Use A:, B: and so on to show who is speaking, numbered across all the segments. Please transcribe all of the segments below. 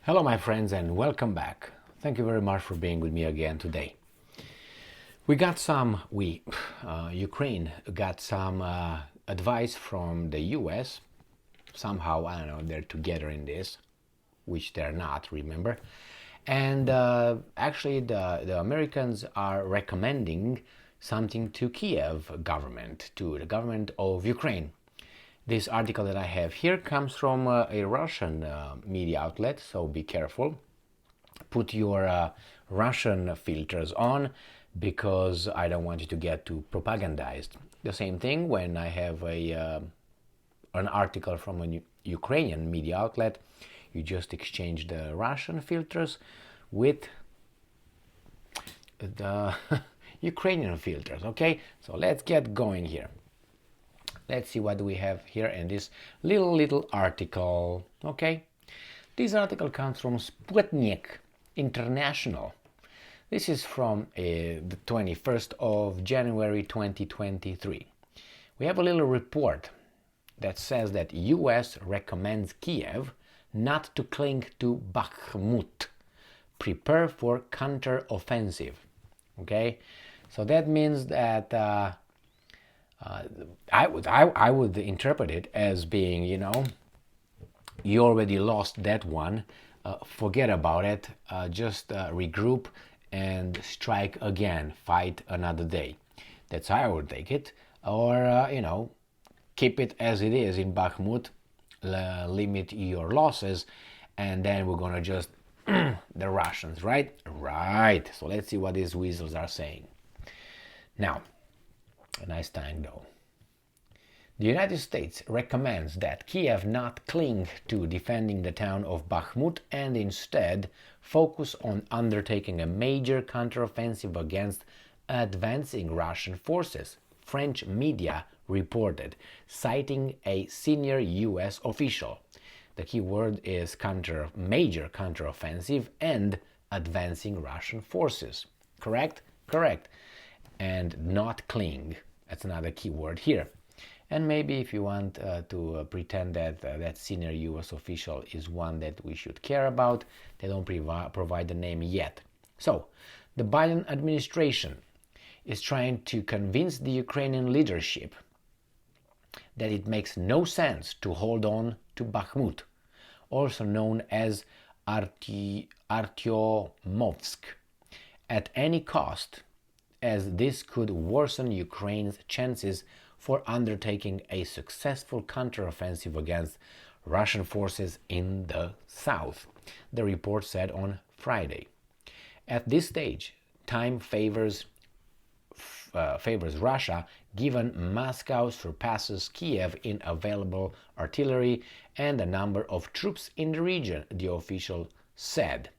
A: Hello, my friends, and welcome back. Thank you very much for being with me again today. Ukraine got some advice from the US. Somehow, I don't know, they're together in this, which they're not, remember? And actually, the Americans are recommending something to Kiev government, to the government of Ukraine. This article that I have here comes from a Russian media outlet, so be careful. Put your Russian filters on because I don't want you to get too propagandized. The same thing when I have an article from a Ukrainian media outlet, you just exchange the Russian filters with the Ukrainian filters, okay? So let's get going here. Let's see what we have here in this little article, okay? This article comes from Sputnik International. This is from the 21st of January 2023. We have a little report that says that US recommends Kiev not to cling to Bakhmut. Prepare for counteroffensive, okay? So that means that I would interpret it as being, you already lost that one. Forget about it. Just regroup and strike again. Fight another day. That's how I would take it. Or keep it as it is in Bakhmut. Limit your losses, and then we're gonna just the Russians, right? Right. So let's see what these weasels are saying. Now. A nice time though. The United States recommends that Kiev not cling to defending the town of Bakhmut and instead focus on undertaking a major counteroffensive against advancing Russian forces, French media reported, citing a senior US official. The key word is major counteroffensive and advancing Russian forces. Correct? Correct. And not cling. That's another key word here. And maybe if you want to pretend that that senior US official is one that we should care about, they don't provide the name yet. So, the Biden administration is trying to convince the Ukrainian leadership that it makes no sense to hold on to Bakhmut, also known as Artyomovsk, at any cost, as this could worsen Ukraine's chances for undertaking a successful counteroffensive against Russian forces in the south, the report said on Friday. At this stage, time favors Russia, given Moscow surpasses Kiev in available artillery and the number of troops in the region, the official said.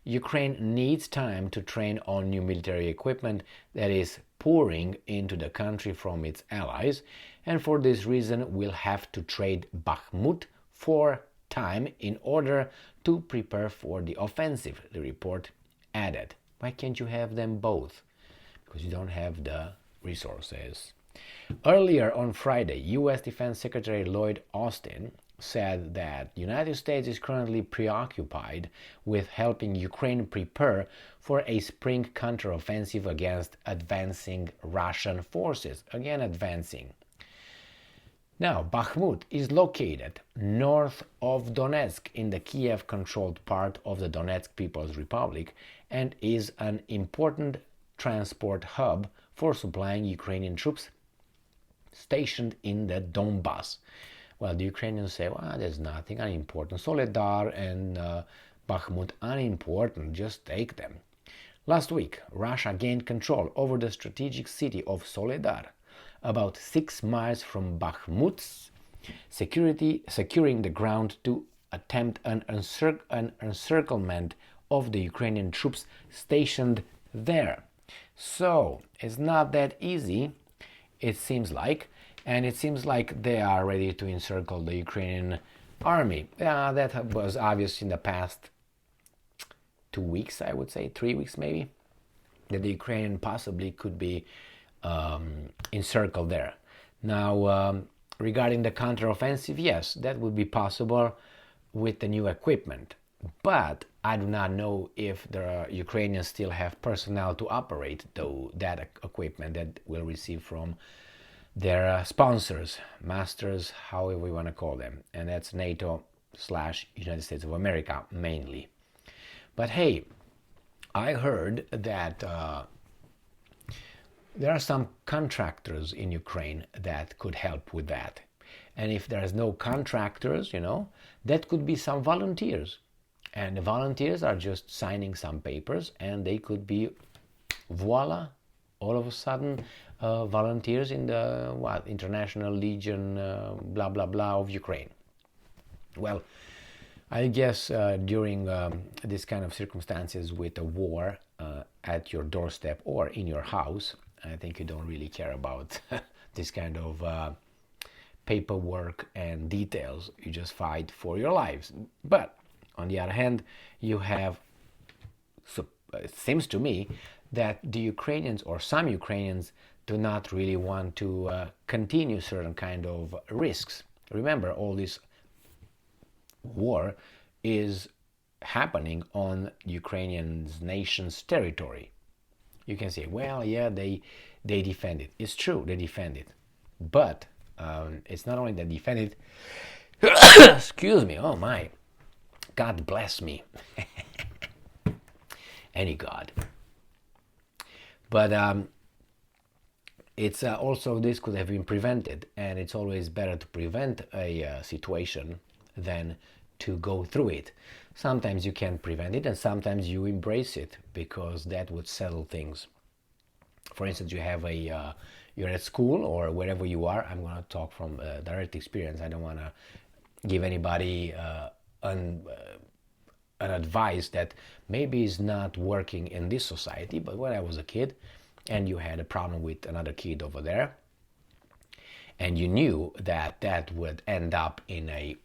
A: Ukraine needs time to train on new military equipment that is pouring into the country from its allies, and for this reason will have to trade Bakhmut for time in order to prepare for the offensive, the report added. Why can't you have them both? Because you don't have the resources. Earlier on Friday, U.S. Defense Secretary Lloyd Austin said that the United States is currently preoccupied with helping Ukraine prepare for a spring counteroffensive against advancing Russian forces. Again, advancing. Now, Bakhmut is located north of Donetsk in the Kiev-controlled part of the Donetsk People's Republic and is an important transport hub for supplying Ukrainian troops stationed in the Donbass. Well, the Ukrainians say, well, there's nothing unimportant. Soledar and Bakhmut, unimportant, just take them. Last week, Russia gained control over the strategic city of Soledar, about 6 miles from Bakhmut's securing the ground to attempt an encirclement of the Ukrainian troops stationed there. So, it's not that easy, it seems like. And it seems like they are ready to encircle the Ukrainian army. That was obvious in the past 2 weeks, I would say, 3 weeks maybe, that the Ukrainian possibly could be encircled there. Now, regarding the counteroffensive, yes, that would be possible with the new equipment. But I do not know if the Ukrainians still have personnel to operate that equipment that will receive from their sponsors, masters, however you want to call them, and that's NATO / United States of America mainly. But hey, I heard that there are some contractors in Ukraine that could help with that. And if there's no contractors, that could be some volunteers. And the volunteers are just signing some papers, and they could be, voila, all of a sudden, volunteers in the International Legion, blah blah blah of Ukraine. Well, I guess during this kind of circumstances with a war at your doorstep or in your house, I think you don't really care about this kind of paperwork and details. You just fight for your lives. But on the other hand, you have, it seems to me, that the Ukrainians or some Ukrainians do not really want to continue certain kind of risks. Remember, all this war is happening on Ukrainian nation's territory. You can say, well, yeah, they defend it. It's true, they defend it. But it's not only that defend it, excuse me, oh my, God bless me. Any God. But it's also, this could have been prevented, and it's always better to prevent a situation than to go through it. Sometimes you can prevent it, and sometimes you embrace it, because that would settle things. For instance, you have you're at school or wherever you are. I'm going to talk from direct experience. I don't want to give anybody an advice that maybe is not working in this society. But when I was a kid, and you had a problem with another kid over there, and you knew that that would end up in a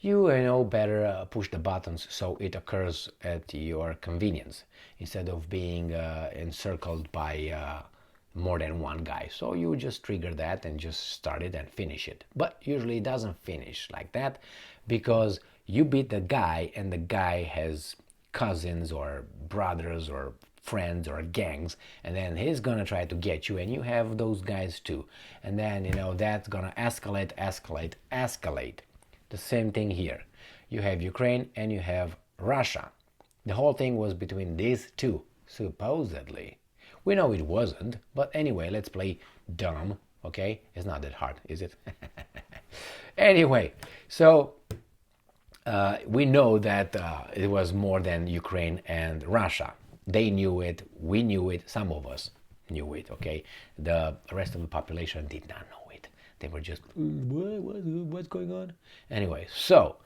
A: you better push the buttons so it occurs at your convenience, instead of being encircled by more than one guy. So you just trigger that and just start it and finish it. But usually it doesn't finish like that, because you beat the guy, and the guy has cousins or brothers or friends or gangs, and then he's gonna try to get you, and you have those guys too, and then that's gonna escalate. The same thing here. You have Ukraine and you have Russia. The whole thing was between these two, supposedly. We know it wasn't, but anyway, let's play dumb, okay? It's not that hard, is it? Anyway, so we know that it was more than Ukraine and Russia. They knew it, we knew it, some of us knew it, okay? The rest of the population did not know it. They were just, what's going on? Anyway, so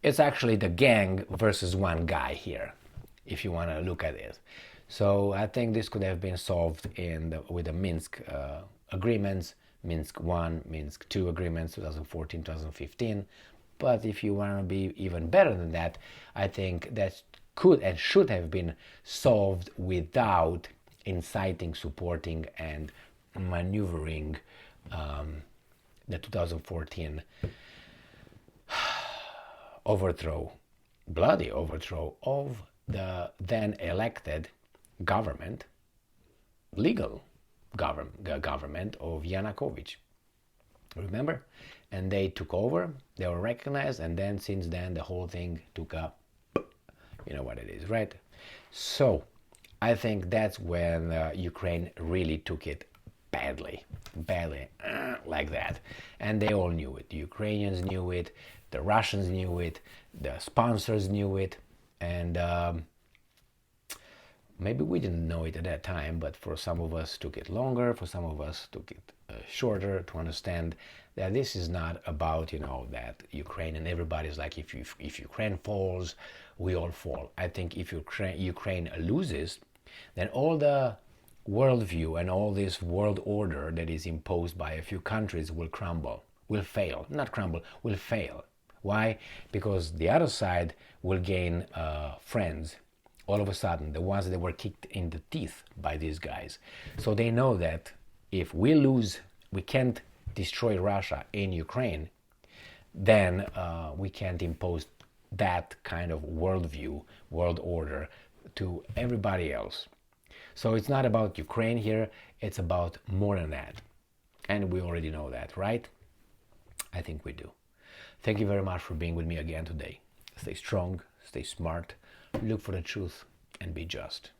A: it's actually the gang versus one guy here, if you want to look at it. So I think this could have been solved with the Minsk agreements, Minsk 1, Minsk 2 agreements, 2014, 2015. But if you want to be even better than that, I think that could and should have been solved without inciting, supporting, and maneuvering the 2014 bloody overthrow of the then elected government, legal government of Yanukovych. Remember? And they took over, they were recognized, and then since then the whole thing took up. You know what it is, right? So I think that's when Ukraine really took it badly, like that. And they all knew it. The Ukrainians knew it, the Russians knew it, the sponsors knew it, and maybe we didn't know it at that time, but for some of us took it longer, for some of us took it shorter to understand that this is not about, that Ukraine and everybody's like, if Ukraine falls, we all fall. I think if Ukraine loses, then all the worldview and all this world order that is imposed by a few countries will crumble, will fail. Not crumble, will fail. Why? Because the other side will gain friends. All of a sudden, the ones that were kicked in the teeth by these guys. So they know that if we lose, we can't destroy Russia in Ukraine, then we can't impose that kind of worldview, world order to everybody else. So it's not about Ukraine here, it's about more than that. And we already know that, right? I think we do. Thank you very much for being with me again today. Stay strong, stay smart, look for the truth, and be just.